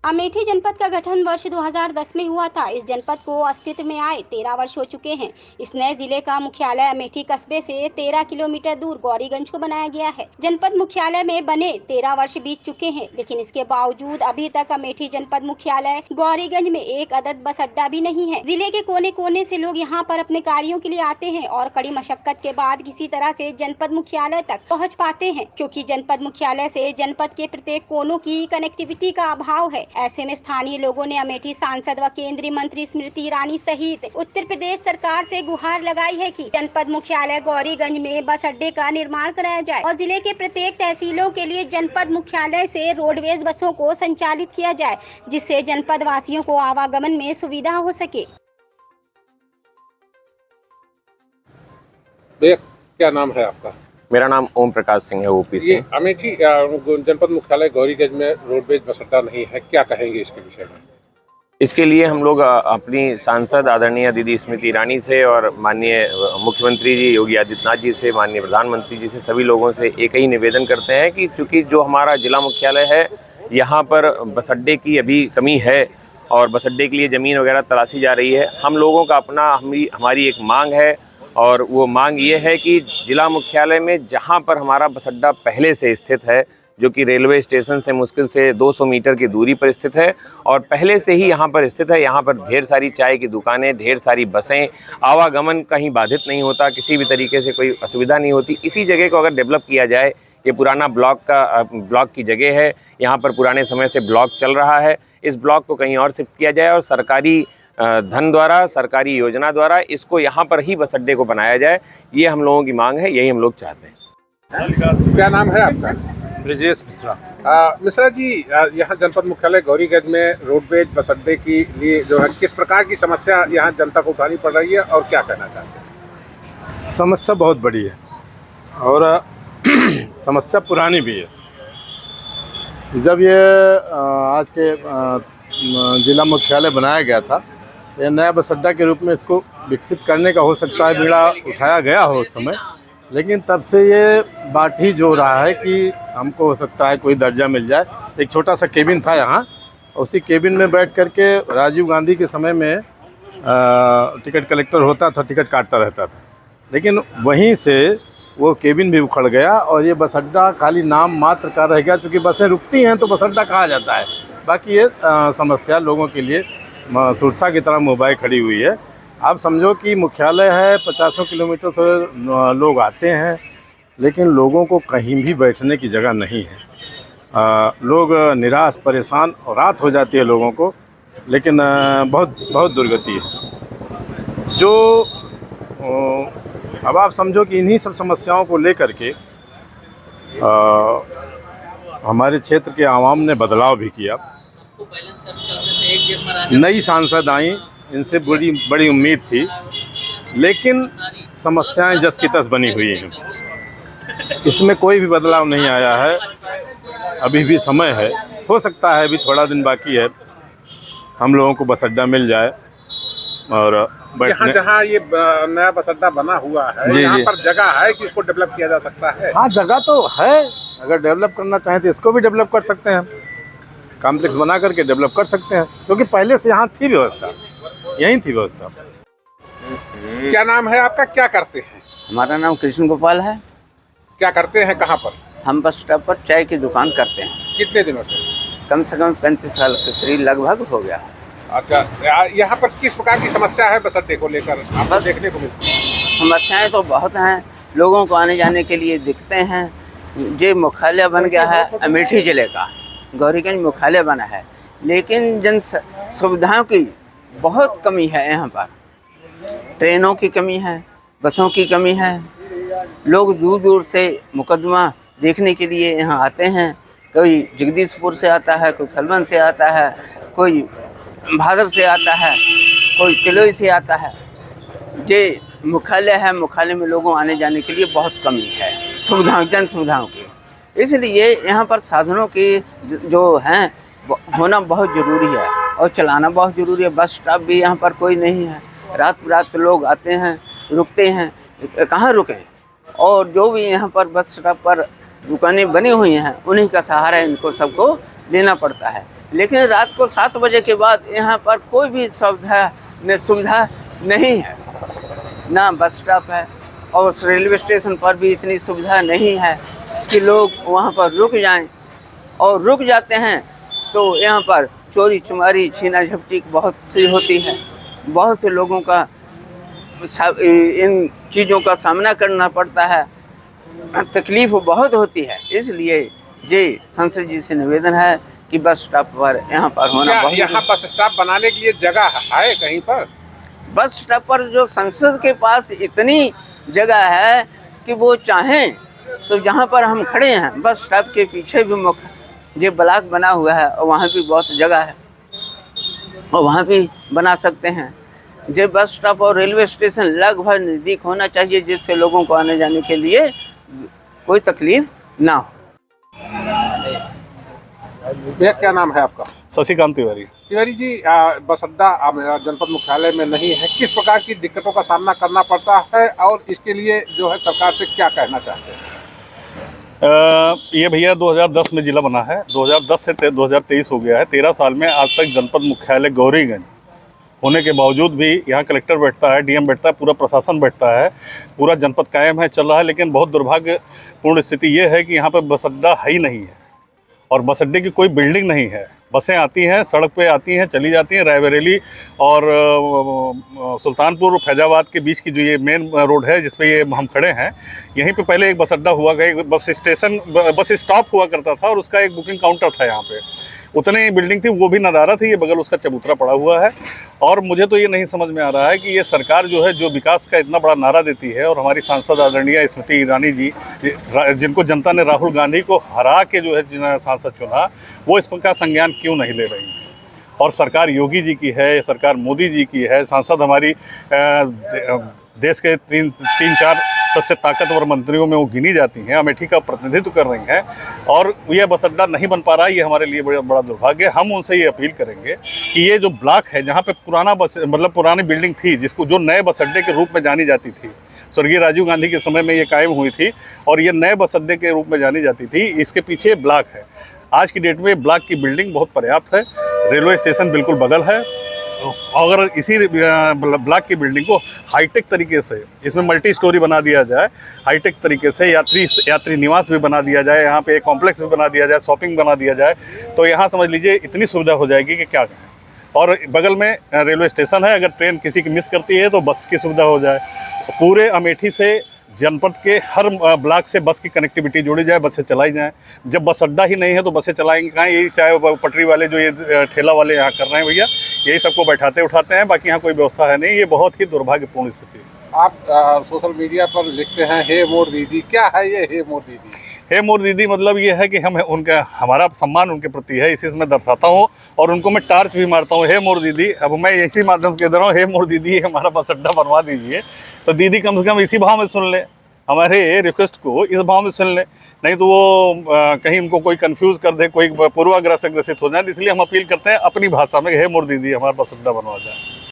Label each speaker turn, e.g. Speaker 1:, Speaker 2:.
Speaker 1: अमेठी जनपद का गठन वर्ष 2010 में हुआ था। इस जनपद को अस्तित्व में आए 13 वर्ष हो चुके हैं। इस नए जिले का मुख्यालय अमेठी कस्बे से 13 किलोमीटर दूर गौरीगंज को बनाया गया है। जनपद मुख्यालय में बने 13 वर्ष बीत चुके हैं, लेकिन इसके बावजूद अभी तक अमेठी जनपद मुख्यालय गौरीगंज में एक अदद बस अड्डा भी नहीं है। जिले के कोने कोने से लोग यहाँ पर अपने कार्यों के लिए आते हैं और कड़ी मशक्कत के बाद किसी तरह से जनपद मुख्यालय तक पहुँच पाते हैं, क्योंकि जनपद मुख्यालय से जनपद के प्रत्येक कोनों की कनेक्टिविटी का अभाव है। ऐसे में स्थानीय लोगों ने अमेठी सांसद व केंद्रीय मंत्री स्मृति ईरानी सहित उत्तर प्रदेश सरकार से गुहार लगाई है कि जनपद मुख्यालय गौरीगंज में बस अड्डे का निर्माण कराया जाए और जिले के प्रत्येक तहसीलों के लिए जनपद मुख्यालय से रोडवेज बसों को संचालित किया जाए, जिससे जनपद वासियों को आवागमन में सुविधा हो सके।
Speaker 2: क्या नाम है आपका?
Speaker 3: मेरा नाम ओम प्रकाश सिंह है, ओपी से।
Speaker 2: अमेठी जनपद मुख्यालय गौरीगंज में रोडवेज बस अड्डा नहीं है, क्या कहेंगे इसके विषय में?
Speaker 3: इसके लिए हम लोग अपनी सांसद आदरणीय दीदी स्मृति ईरानी से और माननीय मुख्यमंत्री जी योगी आदित्यनाथ जी से, माननीय प्रधानमंत्री जी से, सभी लोगों से एक ही निवेदन करते हैं कि चूँकि जो हमारा जिला मुख्यालय है यहाँ पर बस अड्डे की अभी कमी है और बस अड्डे के लिए ज़मीन वगैरह तलाशी जा रही है। हम लोगों का अपना हमारी एक मांग है और वो मांग ये है कि जिला मुख्यालय में जहाँ पर हमारा बस अड्डा पहले से स्थित है, जो कि रेलवे स्टेशन से मुश्किल से 200 मीटर की दूरी पर स्थित है और पहले से ही यहाँ पर स्थित है, यहाँ पर ढेर सारी चाय की दुकानें, ढेर सारी बसें, आवागमन कहीं बाधित नहीं होता, किसी भी तरीके से कोई असुविधा नहीं होती। इसी जगह को अगर डेवलप किया जाए, ये पुराना ब्लॉक की जगह है, यहाँ पर पुराने समय से ब्लॉक चल रहा है, इस ब्लॉक को कहीं और शिफ्ट किया जाए और सरकारी धन द्वारा, सरकारी योजना द्वारा इसको यहाँ पर ही बस अड्डे को बनाया जाए, ये हम लोगों की मांग है, यही हम लोग चाहते हैं।
Speaker 2: क्या नाम है आपका?
Speaker 4: ब्रजेश मिश्रा।
Speaker 2: मिश्रा जी, यहाँ जनपद मुख्यालय गौरीगंज में रोडवेज बस अड्डे की लिए जो है किस प्रकार की समस्या यहाँ जनता को उठानी पड़ रही है और क्या कहना चाहते हैं?
Speaker 4: समस्या बहुत बड़ी है और समस्या पुरानी भी है। जब ये आज के जिला मुख्यालय बनाया गया था, ये नया बस अड्डा के रूप में इसको विकसित करने का हो सकता है बीड़ा उठाया गया हो उस समय, लेकिन तब से ये बात ही जो रहा है कि हमको हो सकता है कोई दर्जा मिल जाए। एक छोटा सा केबिन था यहाँ, उसी केबिन में बैठ कर के राजीव गांधी के समय में टिकट कलेक्टर होता था, टिकट काटता रहता था, लेकिन वहीं से वो केबिन भी उखड़ गया और ये बस अड्डा खाली नाम मात्र का रह गया। चूँकि बसें रुकती हैं तो बस अड्डा कहा जाता है, बाकी ये समस्या लोगों के लिए सुरसा की तरह मुंबई खड़ी हुई है। आप समझो कि मुख्यालय है, 50 किलोमीटर से लोग आते हैं, लेकिन लोगों को कहीं भी बैठने की जगह नहीं है। लोग निराश, परेशान और रात हो जाती है लोगों को, लेकिन बहुत दुर्गति है। जो अब आप समझो कि इन्हीं सब समस्याओं को लेकर के हमारे क्षेत्र के आवाम ने बदलाव भी किया। नई सांसद आई, इनसे बड़ी उम्मीद थी, लेकिन समस्याएं जस की तस बनी हुई हैं। इसमें कोई भी बदलाव नहीं आया है। अभी भी समय है, हो सकता है अभी थोड़ा दिन बाकी है, हम लोगों को बस अड्डा मिल जाए और
Speaker 2: यहाँ जहाँ ये नया बस अड्डा बना हुआ है, यहाँ पर जगह है कि इसको डेवलप किया जा सकता है?
Speaker 4: हाँ, जगह तो है। अगर डेवलप करना चाहें तो इसको भी डेवलप कर सकते हैं, कॉम्प्लेक्स बना करके डेवलप कर सकते हैं, क्योंकि पहले से यहाँ थी व्यवस्था, यहीं थी व्यवस्था।
Speaker 2: क्या नाम है आपका, क्या करते हैं?
Speaker 5: हमारा नाम कृष्ण गोपाल है।
Speaker 2: क्या करते हैं, कहाँ पर?
Speaker 5: हम बस स्टॉप पर चाय की दुकान करते हैं।
Speaker 2: कितने दिनों से?
Speaker 5: कम से कम 35 साल के करीब लगभग हो गया।
Speaker 2: अच्छा, यहाँ पर किस प्रकार की समस्या है बस अड्डे को लेकर आपको देखने को मिलती है?
Speaker 5: समस्याएं तो बहुत हैं, लोगों को आने जाने के लिए दिखते हैं। जो मुख्यालय बन गया है अमेठी ज़िले का, गौरीगंज मुख्यालय बना है, लेकिन जन सुविधाओं की बहुत कमी है। यहाँ पर ट्रेनों की कमी है, बसों की कमी है। लोग दूर दूर से मुकदमा देखने के लिए यहाँ आते हैं। कोई जगदीशपुर से आता है, कोई सलवन से आता है, कोई भादर से आता है, कोई तिलोई से आता है। जे मुख्यालय है, मुख्यालय में लोगों आने जाने के लिए बहुत कमी है, जन सुविधाओं की। इसलिए यहाँ पर साधनों की जो हैं होना बहुत ज़रूरी है और चलाना बहुत ज़रूरी है। बस स्टॉप भी यहाँ पर कोई नहीं है, रात रात लोग आते हैं, रुकते हैं, कहाँ रुकें। और जो भी यहाँ पर बस स्टॉप पर दुकानें बनी हुई हैं, उन्हीं का सहारा इनको सबको लेना पड़ता है। लेकिन रात को 7 बजे के बाद यहाँ पर कोई भी सुविधा नहीं है, ना बस स्टॉप है और रेलवे स्टेशन पर भी इतनी सुविधा नहीं है कि लोग वहाँ पर रुक जाएं, और रुक जाते हैं तो यहाँ पर चोरी चुमारी छीना झपटी बहुत सी होती है। बहुत से लोगों का इन चीज़ों का सामना करना पड़ता है, तकलीफ बहुत होती है। इसलिए ये संसद जी से निवेदन है कि बस स्टॉप पर यहाँ पर होना बहुत
Speaker 2: यहाँ बस स्टॉप बनाने के लिए जगह है कहीं पर?
Speaker 5: बस स्टॉप पर जो संसद के पास इतनी जगह है कि वो चाहें तो जहाँ पर हम खड़े हैं बस स्टॉप के पीछे भी ये ब्लॉक बना हुआ है और वहाँ भी बहुत जगह है और वहाँ भी बना सकते हैं। ये बस स्टॉप और रेलवे स्टेशन लगभग नज़दीक होना चाहिए, जिससे लोगों को आने जाने के लिए कोई तकलीफ ना हो।
Speaker 2: भैया क्या नाम है आपका?
Speaker 6: शशिकांत तिवारी।
Speaker 2: तिवारी जी, बस अड्डा जनपद मुख्यालय में नहीं है, किस प्रकार की दिक्कतों का सामना करना पड़ता है और इसके लिए जो है सरकार से क्या कहना चाहते हैं?
Speaker 6: ये भैया 2010 में जिला बना है, 2010 से 2023 हो गया है। 13 साल में आज तक जनपद मुख्यालय गौरीगंज होने के बावजूद भी यहाँ कलेक्टर बैठता है, डीएम बैठता है, पूरा प्रशासन बैठता है, पूरा जनपद कायम है, चल रहा है। लेकिन बहुत दुर्भाग्यपूर्ण स्थिति ये है कि यहाँ पर बस अड्डा है ही नहीं है और बस अड्डे की कोई बिल्डिंग नहीं है। बसें आती हैं, सड़क पे आती हैं, चली जाती हैं। रायबरेली और सुल्तानपुर और फैजाबाद के बीच की जो ये मेन रोड है जिस पे ये हम खड़े हैं, यहीं पे पहले एक बस अड्डा हुआ करता, बस स्टॉप हुआ करता था और उसका एक बुकिंग काउंटर था यहाँ पे। उतनी बिल्डिंग थी, वो भी नदारा थी, ये बगल उसका चबूतरा पड़ा हुआ है। और मुझे तो ये नहीं समझ में आ रहा है कि ये सरकार जो है, जो विकास का इतना बड़ा नारा देती है, और हमारी सांसद आदरणीय स्मृति ईरानी जी, जिनको जनता ने राहुल गांधी को हरा के जो है सांसद चुना, वो इस प्रकार संज्ञान क्यों नहीं ले रही है। और सरकार योगी जी की है, सरकार मोदी जी की है, सांसद हमारी देश के तीन चार सबसे ताकतवर मंत्रियों में वो गिनी जाती हैं, अमेठी का प्रतिनिधित्व कर रही हैं, और यह बस अड्डा नहीं बन पा रहा है। ये हमारे लिए बड़ा दुर्भाग्य है। हम उनसे ये अपील करेंगे कि ये जो ब्लॉक है, जहाँ पे पुराना पुरानी बिल्डिंग थी, जिसको जो नए बस अड्डे के रूप में जानी जाती थी, स्वर्गीय राजीव गांधी के समय में ये कायम हुई थी और ये नए बस अड्डे के रूप में जानी जाती थी, इसके पीछे ब्लॉक है। आज की डेट में ब्लॉक की बिल्डिंग बहुत पर्याप्त है, रेलवे स्टेशन बिल्कुल बगल है। अगर इसी ब्लॉक की बिल्डिंग को हाईटेक तरीके से, इसमें मल्टी स्टोरी बना दिया जाए, हाईटेक तरीके से यात्री निवास भी बना दिया जाए, यहाँ पे एक कॉम्प्लेक्स भी बना दिया जाए, शॉपिंग बना दिया जाए, तो यहाँ समझ लीजिए इतनी सुविधा हो जाएगी कि क्या कहें। और बगल में रेलवे स्टेशन है, अगर ट्रेन किसी की मिस करती है तो बस की सुविधा हो जाए। पूरे अमेठी से जनपद के हर ब्लॉक से बस की कनेक्टिविटी जोड़ी जाए, बसें चलाई जाएं। जब बस अड्डा ही नहीं है तो बसें चलाएंगे कहाँ? यही चाहे पटरी वाले जो ये ठेला वाले यहाँ कर रहे हैं भैया, यही सबको बैठाते उठाते हैं, बाकी यहाँ कोई व्यवस्था है नहीं। ये बहुत ही दुर्भाग्यपूर्ण स्थिति है।
Speaker 2: आप सोशल मीडिया पर लिखते हैं हे मोर दीदी, क्या है ये हे मोर दीदी?
Speaker 6: हे मोर दीदी मतलब ये है कि हमारा सम्मान उनके प्रति है, इसी से मैं दर्शाता हूँ और उनको मैं टार्च भी मारता हूँ। हे मोर दीदी, अब मैं इसी माध्यम से कह रहा हूँ, हे मोर दीदी हमारा बस अड्डा बनवा दीजिए। तो दीदी कम से कम इसी भाव में सुन ले, हमारे रिक्वेस्ट को इस भाव में सुन ले, नहीं तो वो कहीं उनको कोई कंफ्यूज कर दे, कोई पूर्वाग्रह से ग्रसित हो जाए। इसलिए हम अपील करते हैं अपनी भाषा में, हे मोर दीदी हमारा बस अड्डा बनवा जाए।